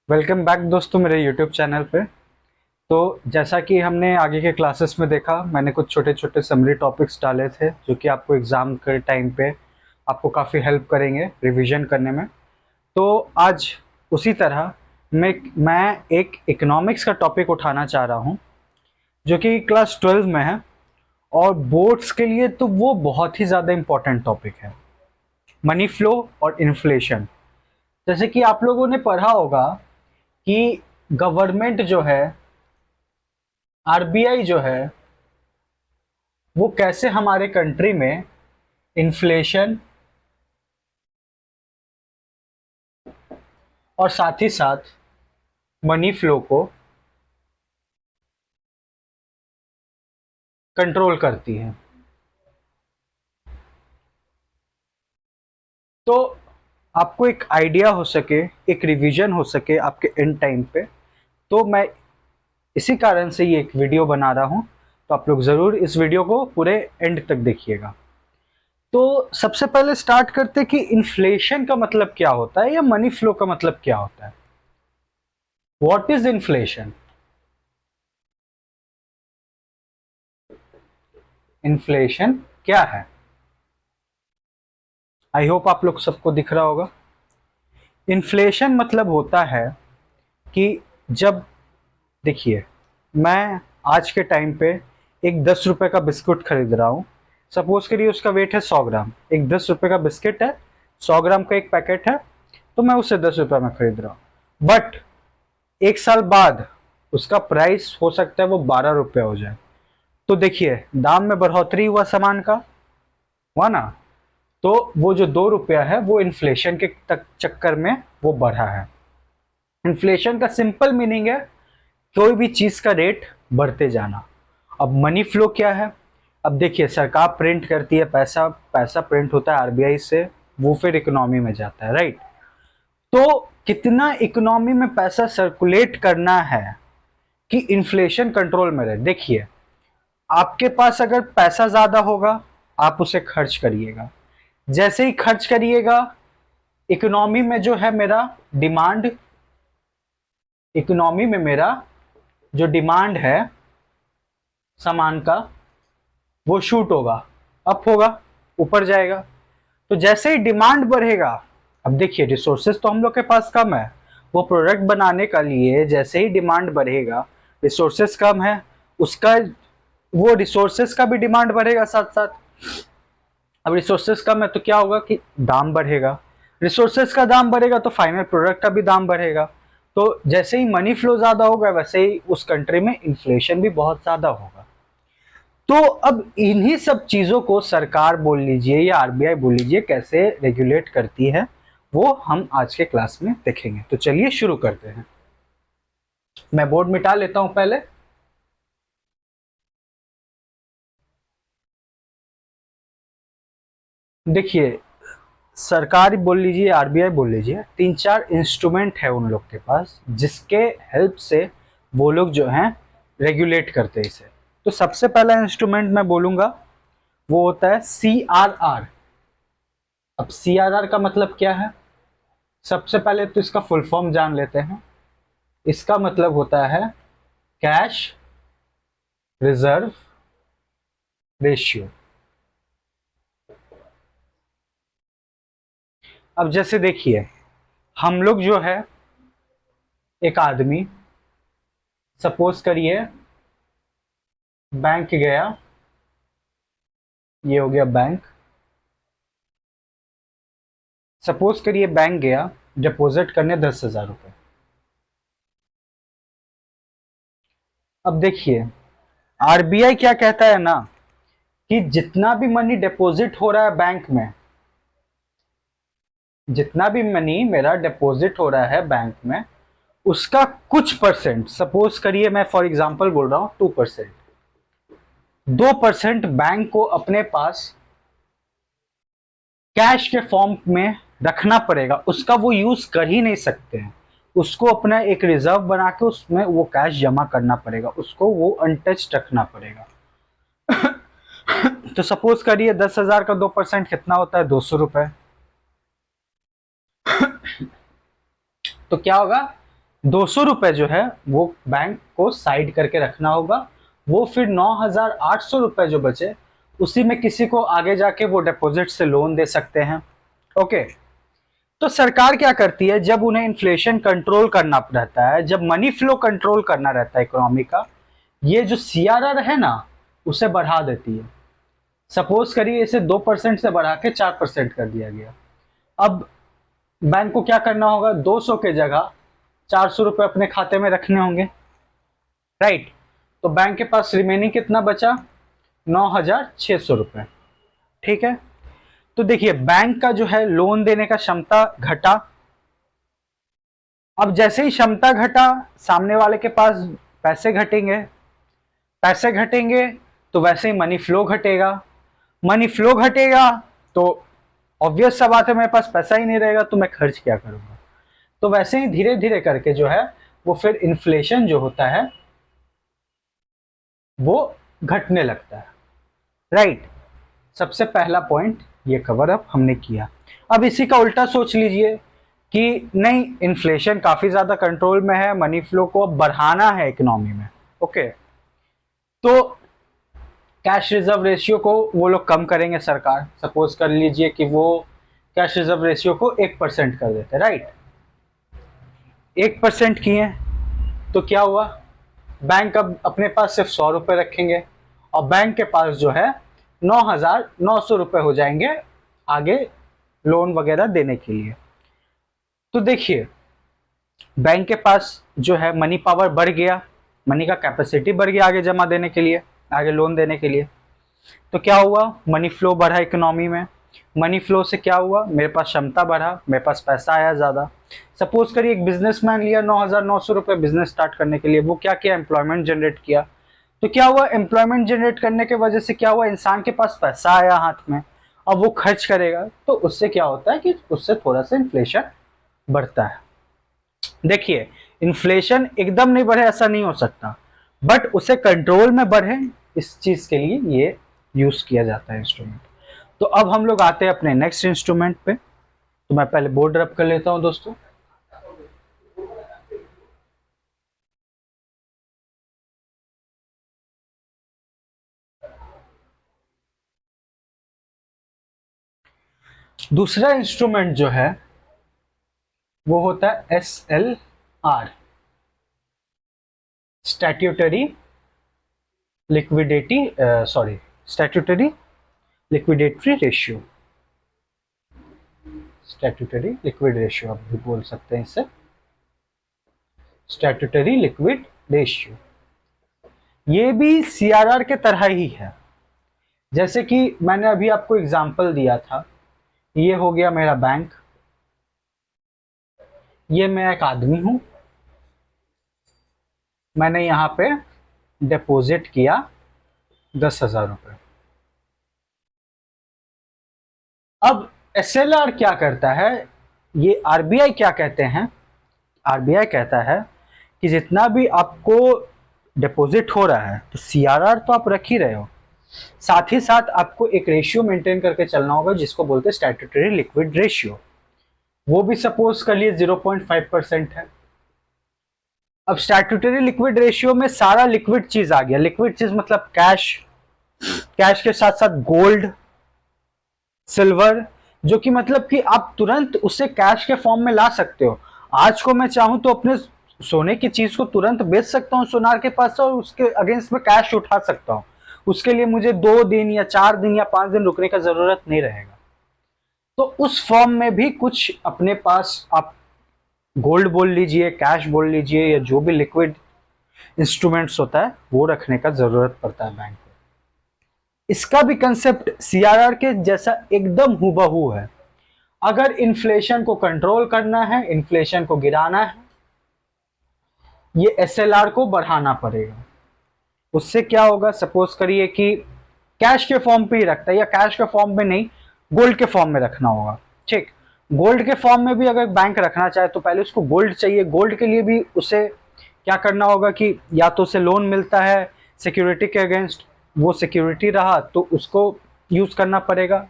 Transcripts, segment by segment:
Welcome back दोस्तों मेरे YouTube channel पे। तो जैसा कि हमने आगे के क्लासेस में देखा, मैंने कुछ छोटे छोटे समरी टॉपिक्स डाले थे जो कि आपको एग्ज़ाम के टाइम पे आपको काफ़ी हेल्प करेंगे रिवीजन करने में। तो आज उसी तरह मैं एक इकोनॉमिक्स का टॉपिक उठाना चाह रहा हूँ जो कि क्लास 12 में है, और बोर्ड्स के लिए तो वो बहुत ही ज़्यादा इम्पोर्टेंट टॉपिक है। मनी फ्लो और इन्फ्लेशन। जैसे कि आप लोगों ने पढ़ा होगा कि गवर्नमेंट जो है, आरबीआई जो है, वो कैसे हमारे कंट्री में इन्फ्लेशन और साथ ही साथ मनी फ्लो को कंट्रोल करती है। तो आपको एक आइडिया हो सके, एक रिवीजन हो सके आपके एंड टाइम पे, तो मैं इसी कारण से ये एक वीडियो बना रहा हूँ। तो आप लोग ज़रूर इस वीडियो को पूरे एंड तक देखिएगा। तो सबसे पहले स्टार्ट करते कि इन्फ्लेशन का मतलब क्या होता है या मनी फ्लो का मतलब क्या होता है। What is inflation? इन्फ्लेशन क्या है? आई होप आप लोग सबको दिख रहा होगा। इन्फ्लेशन मतलब होता है कि जब, देखिए, मैं आज के टाइम पे एक 10 रुपए का बिस्कुट खरीद रहा हूँ। सपोज करिए उसका वेट है 100 ग्राम, एक 10 रुपए का बिस्किट है, 100 ग्राम का एक पैकेट है, तो मैं उसे 10 रुपए में खरीद रहा हूँ। बट एक साल बाद उसका प्राइस हो सकता है वो 12 रुपये हो जाए। तो देखिए, दाम में बढ़ोतरी हुआ सामान का, हुआ ना। तो वो जो 2 रुपया है वो इन्फ्लेशन के तक चक्कर में वो बढ़ा है। इन्फ्लेशन का सिंपल मीनिंग है कोई भी चीज का रेट बढ़ते जाना। अब मनी फ्लो क्या है? अब देखिए, सरकार प्रिंट करती है पैसा, पैसा प्रिंट होता है आरबीआई से, वो फिर इकोनॉमी में जाता है, राइट। तो कितना इकोनॉमी में पैसा सर्कुलेट करना है कि इन्फ्लेशन कंट्रोल में रहे? देखिए, आपके पास अगर पैसा ज्यादा होगा, आप उसे खर्च करिएगा। जैसे ही खर्च करिएगा, इकोनॉमी में जो है मेरा डिमांड, इकोनॉमी में मेरा जो डिमांड है सामान का, वो शूट होगा, अप होगा, ऊपर जाएगा। तो जैसे ही डिमांड बढ़ेगा, अब देखिए रिसोर्सेज तो हम लोग के पास कम है, वो प्रोडक्ट बनाने का लिए जैसे ही डिमांड बढ़ेगा, रिसोर्सेज कम है, उसका वो रिसोर्सेज का भी डिमांड बढ़ेगा साथ साथ। अब रिसोर्सेज कम है तो क्या होगा कि दाम बढ़ेगा, रिसोर्सेज का दाम बढ़ेगा तो फाइनल प्रोडक्ट का भी दाम बढ़ेगा। तो जैसे ही मनी फ्लो ज्यादा होगा, वैसे ही उस कंट्री में इन्फ्लेशन भी बहुत ज्यादा होगा। तो अब इन्हीं सब चीजों को सरकार बोल लीजिए या आरबीआई बोल लीजिए कैसे रेगुलेट करती है, वो हम आज के क्लास में देखेंगे। तो चलिए शुरू करते हैं। मैं बोर्ड मिटा लेता हूं पहले। देखिए, सरकार बोल लीजिए, आरबीआई बोल लीजिए, तीन चार इंस्ट्रूमेंट है उन लोग के पास जिसके हेल्प से वो लोग जो हैं रेगुलेट करते हैं इसे। तो सबसे पहला इंस्ट्रूमेंट मैं बोलूंगा वो होता है सीआरआर। अब सीआरआर का मतलब क्या है? सबसे पहले तो इसका फुल फॉर्म जान लेते हैं। इसका मतलब होता है कैश रिजर्व रेशियो। अब जैसे देखिए, हम लोग जो है, एक आदमी सपोज करिए बैंक गया, ये हो गया बैंक। सपोज करिए बैंक गया डिपॉजिट करने 10,000 रुपये। अब देखिए, आरबीआई क्या कहता है ना, कि जितना भी मनी डिपॉजिट हो रहा है बैंक में, जितना भी मनी मेरा डिपॉजिट हो रहा है बैंक में, उसका कुछ परसेंट, सपोज करिए मैं फॉर एग्जांपल बोल रहा हूं 2%, 2% बैंक को अपने पास कैश के फॉर्म में रखना पड़ेगा। उसका वो यूज कर ही नहीं सकते हैं, उसको अपना एक रिजर्व बना के उसमें वो कैश जमा करना पड़ेगा, उसको वो अनटच्ड रखना पड़ेगा। तो सपोज करिए 10,000 का 2% कितना होता है? 200 रुपए। तो क्या होगा, ₹200 जो है वो बैंक को साइड करके रखना होगा। वो फिर ₹9,800 जो बचे, उसी में किसी को आगे जाके वो डिपॉजिट से लोन दे सकते हैं। ओके, तो सरकार क्या करती है, जब उन्हें इन्फ्लेशन कंट्रोल करना रहता है, जब मनी फ्लो कंट्रोल करना रहता है इकोनॉमी का, ये जो सीआरआर है ना, उसे बढ़ा देती है। सपोज करिए इसे 2% से बढ़ा के 4% कर दिया गया। अब बैंक को क्या करना होगा, 200 के जगह ₹400 अपने खाते में रखने होंगे, राइट। तो बैंक के पास रिमेनिंग कितना बचा, ₹9,600। ठीक है, तो देखिए बैंक का जो है लोन देने का क्षमता घटा। अब जैसे ही क्षमता घटा, सामने वाले के पास पैसे घटेंगे, पैसे घटेंगे तो वैसे ही मनी फ्लो घटेगा, मनी फ्लो घटेगा तो ऑब्वियस सा बात है मेरे पास पैसा ही नहीं रहेगा तो मैं खर्च क्या करूंगा। तो वैसे ही धीरे धीरे करके जो है वो फिर इन्फ्लेशन जो होता है वो घटने लगता है, राइट। सबसे पहला पॉइंट ये कवर अप हमने किया। अब इसी का उल्टा सोच लीजिए कि नहीं, इन्फ्लेशन काफी ज्यादा कंट्रोल में है, मनी फ्लो को अब बढ़ाना है इकोनॉमी में। ओके, तो कैश रिजर्व रेशियो को वो लोग कम करेंगे सरकार। सपोज कर लीजिए कि वो कैश रिजर्व रेशियो को 1% कर देते, राइट। 1% किए तो क्या हुआ, बैंक अब अपने पास सिर्फ ₹100 रखेंगे और बैंक के पास जो है ₹9,900 हो जाएंगे आगे लोन वगैरह देने के लिए। तो देखिए बैंक के पास जो है मनी पावर बढ़ गया, मनी का कैपेसिटी बढ़ गया आगे जमा देने के लिए, आगे लोन देने के लिए। तो क्या हुआ, मनी फ्लो बढ़ा इकोनॉमी में। मनी फ्लो से क्या हुआ, मेरे पास क्षमता बढ़ा, मेरे पास पैसा आया ज़्यादा। सपोज करिए एक बिजनेसमैन लिया ₹9,900 बिजनेस स्टार्ट करने के लिए, वो क्या किया, एम्प्लॉयमेंट जनरेट किया। तो क्या हुआ, एम्प्लॉयमेंट जनरेट करने की वजह से क्या हुआ, इंसान के पास पैसा आया हाथ में, अब वो खर्च करेगा तो उससे क्या होता है कि उससे थोड़ा सा इन्फ्लेशन बढ़ता है। देखिए इन्फ्लेशन एकदम नहीं बढ़े ऐसा नहीं हो सकता, बट उसे कंट्रोल में बढ़े इस चीज के लिए ये यूज किया जाता है इंस्ट्रूमेंट। तो अब हम लोग आते हैं अपने नेक्स्ट इंस्ट्रूमेंट पे। तो मैं पहले बोर्ड रब कर लेता हूं दोस्तों। दूसरा इंस्ट्रूमेंट जो है वो होता है SLR, statutory liquidity statutory liquidity ratio. Statutory liquid ratio आप भी बोल सकते हैं इसे, स्टैट्यूटरी लिक्विड रेशियो। ये भी सीआरआर के तरह ही है। जैसे कि मैंने अभी आपको एग्जांपल दिया था, ये हो गया मेरा बैंक, ये मैं एक आदमी हूं, मैंने यहां पे डिपॉजिट किया ₹10,000। अब एसएलआर क्या करता है, ये आरबीआई क्या कहते हैं, आरबीआई कहता है कि जितना भी आपको डिपॉजिट हो रहा है तो सीआरआर तो आप रख ही रहे हो, साथ ही साथ आपको एक रेशियो मेंटेन करके चलना होगा जिसको बोलते हैं स्टैट्यूटरी लिक्विड रेशियो। वो भी सपोज कर लिए 0.5% है। अब स्टैट्यूटरी लिक्विड रेशियो में सारा लिक्विड चीज आ गया, लिक्विड चीज मतलब कैश, कैश के साथ साथ गोल्ड, सिल्वर, जो कि मतलब कि आप तुरंत उसे कैश के फॉर्म में ला सकते हो। आज को मैं चाहूं तो अपने सोने की चीज को तुरंत बेच सकता हूं सोनार के पास और उसके अगेंस्ट में कैश उठा सकता हूं। उसके लिए मुझे 2 दिन या 4 दिन या 5 दिन रुकने का जरूरत नहीं रहेगा। तो उस फॉर्म में भी कुछ अपने पास आप गोल्ड बोल लीजिए, कैश बोल लीजिए, या जो भी लिक्विड इंस्ट्रूमेंट्स होता है वो रखने का जरूरत पड़ता है बैंक को। इसका भी कंसेप्ट सीआरआर के जैसा एकदम हूबहू है। अगर इन्फ्लेशन को कंट्रोल करना है, इन्फ्लेशन को गिराना है, ये एसएलआर को बढ़ाना पड़ेगा। उससे क्या होगा, सपोज करिए कि कैश के फॉर्म पे ही रखता है, या कैश के फॉर्म में नहीं, गोल्ड के फॉर्म में रखना होगा, ठीक। गोल्ड के फॉर्म में भी अगर बैंक रखना चाहे तो पहले उसको गोल्ड चाहिए, गोल्ड के लिए भी उसे क्या करना होगा कि या तो उसे लोन मिलता है सिक्योरिटी के अगेंस्ट, वो सिक्योरिटी रहा तो उसको यूज करना पड़ेगा,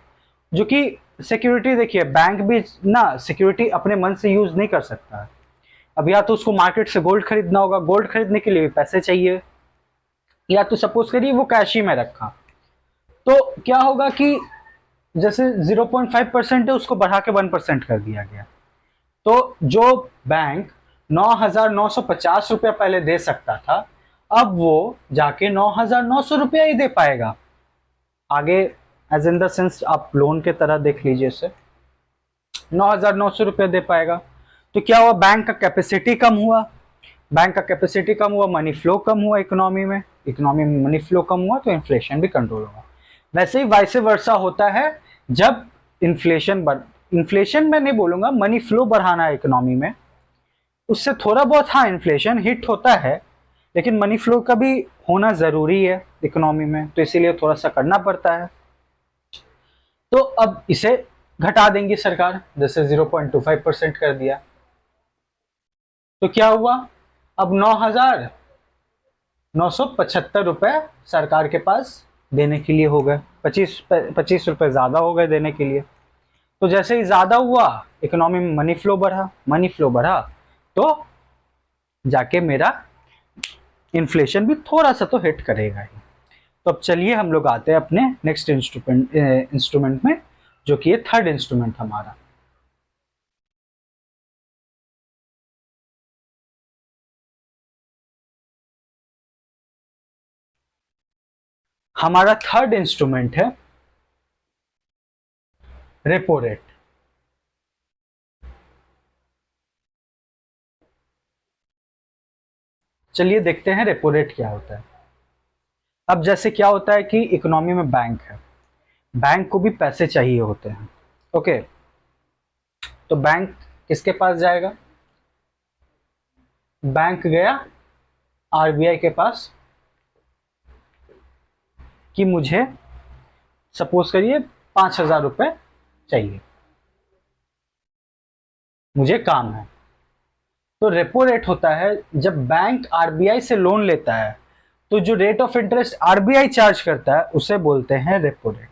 जो कि सिक्योरिटी देखिए बैंक भी ना सिक्योरिटी अपने मन से यूज नहीं कर सकता है। अब या तो उसको मार्केट से गोल्ड खरीदना होगा, गोल्ड खरीदने के लिए भी पैसे चाहिए, या तो सपोज करिए वो कैश ही में रखा, तो क्या होगा कि जैसे 0.5% है उसको बढ़ा के 1% कर दिया गया, तो जो बैंक 9,950 रुपया पहले दे सकता था, अब वो जाके 9,900 रुपया ही दे पाएगा आगे। एज इन द सेंस आप लोन के तरह देख लीजिए इसे, 9,900 रुपया दे पाएगा। तो क्या हुआ, बैंक का कैपेसिटी कम हुआ, बैंक का कैपेसिटी कम हुआ, मनी फ्लो कम हुआ इकोनॉमी में, इकोनॉमी में मनी फ्लो कम हुआ तो इन्फ्लेशन भी कंट्रोल होगा। वैसे ही वाइस वर्सा होता है, जब इन्फ्लेशन मैं नहीं बोलूंगा, मनी फ्लो बढ़ाना है इकोनॉमी में, उससे थोड़ा बहुत हाँ इन्फ्लेशन हिट होता है, लेकिन मनी फ्लो का भी होना जरूरी है इकोनॉमी में, तो इसीलिए थोड़ा सा करना पड़ता है। तो अब इसे घटा देंगी सरकार, जैसे 0.25% कर दिया, तो क्या हुआ, अब 9,975 रुपए सरकार के पास देने के लिए हो गए, 25 रुपए ज्यादा हो गए देने के लिए। तो जैसे ही ज्यादा हुआ इकोनॉमी में मनी फ्लो बढ़ा, मनी फ्लो बढ़ा तो जाके मेरा इन्फ्लेशन भी थोड़ा सा तो हिट करेगा ही। तो अब चलिए हम लोग आते हैं अपने नेक्स्ट इंस्ट्रूमेंट में, जो कि ये थर्ड इंस्ट्रूमेंट हमारा। हमारा थर्ड इंस्ट्रूमेंट है रेपो रेट। चलिए देखते हैं रेपो रेट क्या होता है। अब जैसे क्या होता है कि इकोनॉमी में बैंक है, बैंक को भी पैसे चाहिए होते हैं, ओके, तो बैंक किसके पास जाएगा, बैंक गया आरबीआई के पास कि मुझे सपोज करिए 5,000 रुपए चाहिए, मुझे काम है। तो रेपो रेट होता है, जब बैंक आरबीआई से लोन लेता है तो जो rate of interest RBI charge करता है उसे बोलते हैं रेपो रेट।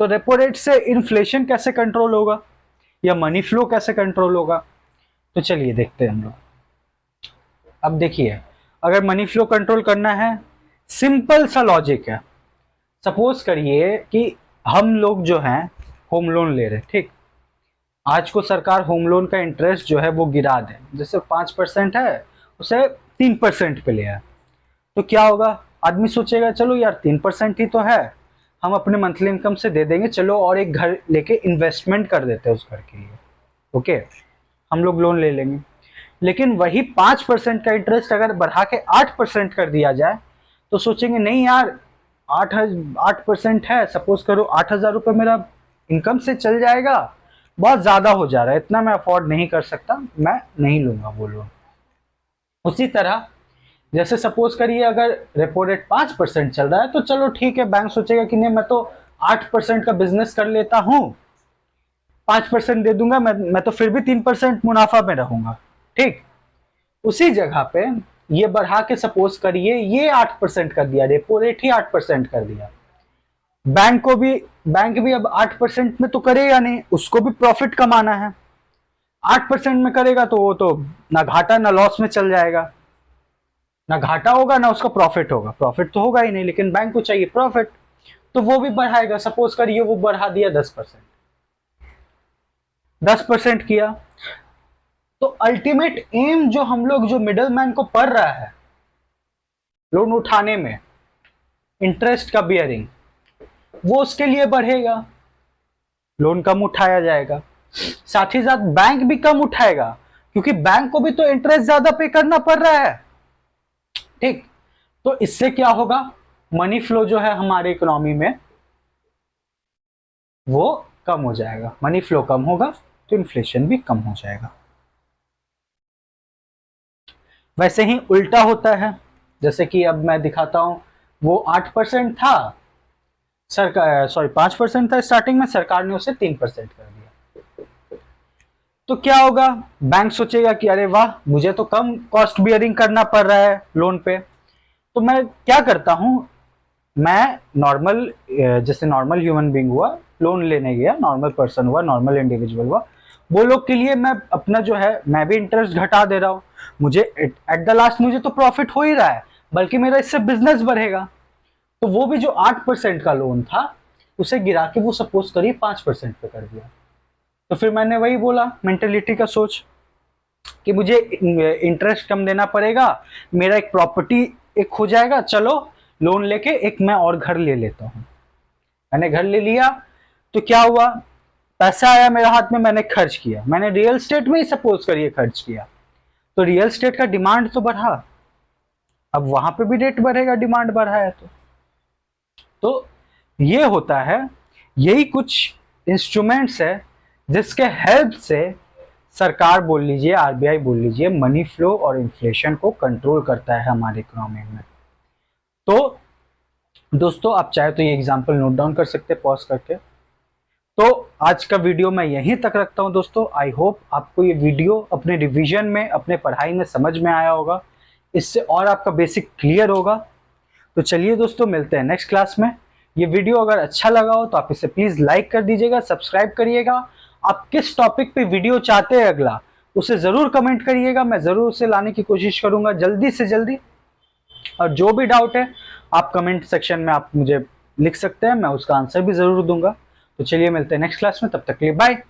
तो रेपो रेट से इन्फ्लेशन कैसे कंट्रोल होगा या मनी फ्लो कैसे कंट्रोल होगा, तो चलिए देखते हैं हम लोग। अब देखिए, अगर मनी फ्लो कंट्रोल करना है, सिंपल सा लॉजिक है। सपोज करिए कि हम लोग जो हैं होम लोन ले रहे, ठीक, आज को सरकार होम लोन का इंटरेस्ट जो है वो गिरा दे, जैसे 5% है उसे 3% पे ले आए, तो क्या होगा, आदमी सोचेगा चलो यार 3% ही तो है, हम अपने मंथली इनकम से दे देंगे, चलो और एक घर लेके इन्वेस्टमेंट कर देते हैं उस घर के लिए, ओके, हम लोग लोन ले लेंगे। लेकिन वही 5% का इंटरेस्ट अगर बढ़ा के 8% कर दिया जाए, तो सोचेंगे नहीं यार, 8% है, सपोज करो 8,000 रुपये मेरा इनकम से चल जाएगा, बहुत ज्यादा हो जा रहा है, इतना मैं अफोर्ड नहीं कर सकता, मैं नहीं लूंगा वो लोन। उसी तरह जैसे सपोज करिए अगर रेपो रेट 5% चल रहा है, तो चलो ठीक है, बैंक सोचेगा कि नहीं मैं तो 8% का बिजनेस कर लेता हूं, 5% दे दूंगा, मैं तो फिर भी 3% मुनाफा में रहूंगा, ठीक। उसी जगह पे ये बढ़ा के सपोज करिए ये 8% कर दिया, रेपो रेट ही 8% कर दिया, बैंक भी अब 8% में तो करेगा नहीं, उसको भी प्रॉफिट कमाना है, 8% में करेगा तो वो तो ना घाटा ना लॉस में चल जाएगा, ना घाटा होगा ना उसका प्रॉफिट होगा, प्रॉफिट तो होगा ही नहीं, लेकिन बैंक को चाहिए प्रॉफिट, तो वो भी बढ़ाएगा। सपोज करिए वो बढ़ा दिया 10%, 10% किया, तो अल्टीमेट एम जो हम लोग जो मिडल मैन को पड़ रहा है लोन उठाने में, इंटरेस्ट का बियरिंग, वो उसके लिए बढ़ेगा, लोन कम उठाया जाएगा, साथ ही साथ बैंक भी कम उठाएगा, क्योंकि बैंक को भी तो इंटरेस्ट ज्यादा पे करना पड़ रहा है, ठीक। तो इससे क्या होगा, मनी फ्लो जो है हमारे इकोनॉमी में वो कम हो जाएगा, मनी फ्लो कम होगा तो इन्फ्लेशन भी कम हो जाएगा। वैसे ही उल्टा होता है, जैसे कि अब मैं दिखाता हूं, वो 8% था, सरकार सॉरी 5% था स्टार्टिंग में, सरकार ने उसे 3% कर दिया, तो क्या होगा, बैंक सोचेगा कि अरे वाह मुझे तो कम कॉस्ट बियरिंग करना पड़ रहा है लोन पे, तो मैं क्या करता हूं, मैं जैसे नॉर्मल ह्यूमन बींग हुआ, लोन लेने गया, नॉर्मल पर्सन हुआ, नॉर्मल इंडिविजुअल हुआ, वो लोग के लिए मैं अपना जो है मैं भी इंटरेस्ट घटा दे रहा हूँ, मुझे एट द लास्ट मुझे तो प्रॉफिट हो ही रहा है, बल्कि मेरा इससे बिजनेस बढ़ेगा। तो वो भी जो 8% का लोन था उसे गिरा के वो सपोज करिए 5% पे कर दिया। तो फिर मैंने वही बोला, मेंटेलिटी का सोच कि मुझे इंटरेस्ट कम देना पड़ेगा, मेरा एक प्रॉपर्टी एक हो जाएगा, चलो लोन लेके एक मैं और घर ले लेता हूँ। मैंने घर ले लिया तो क्या हुआ, पैसा आया मेरे हाथ में, मैंने खर्च किया, मैंने रियल एस्टेट में ही सपोज करिए खर्च किया, तो रियल एस्टेट का डिमांड तो बढ़ा, अब वहां पे भी रेट बढ़ेगा, डिमांड बढ़ा है तो ये होता है। यही कुछ इंस्ट्रूमेंट्स है जिसके हेल्प से सरकार बोल लीजिए, आरबीआई बोल लीजिए, मनी फ्लो और इन्फ्लेशन को कंट्रोल करता है हमारे इकोनॉमी में। तो दोस्तों आप चाहे तो ये एग्जांपल नोट डाउन कर सकते हैं पॉज करके। तो आज का वीडियो मैं यहीं तक रखता हूं दोस्तों। आई होप आपको ये वीडियो अपने रिवीजन में, अपने पढ़ाई में समझ में आया होगा, इससे और आपका बेसिक क्लियर होगा। तो चलिए दोस्तों, मिलते हैं नेक्स्ट क्लास में। ये वीडियो अगर अच्छा लगा हो तो आप इसे प्लीज लाइक कर दीजिएगा, सब्सक्राइब करिएगा। आप किस टॉपिक पे वीडियो चाहते हैं अगला, उसे जरूर कमेंट करिएगा, मैं जरूर उसे लाने की कोशिश करूंगा जल्दी से जल्दी। और जो भी डाउट है आप कमेंट सेक्शन में आप मुझे लिख सकते हैं, मैं उसका आंसर भी जरूर दूंगा। तो चलिए मिलते हैं नेक्स्ट क्लास में, तब तक के लिए बाय।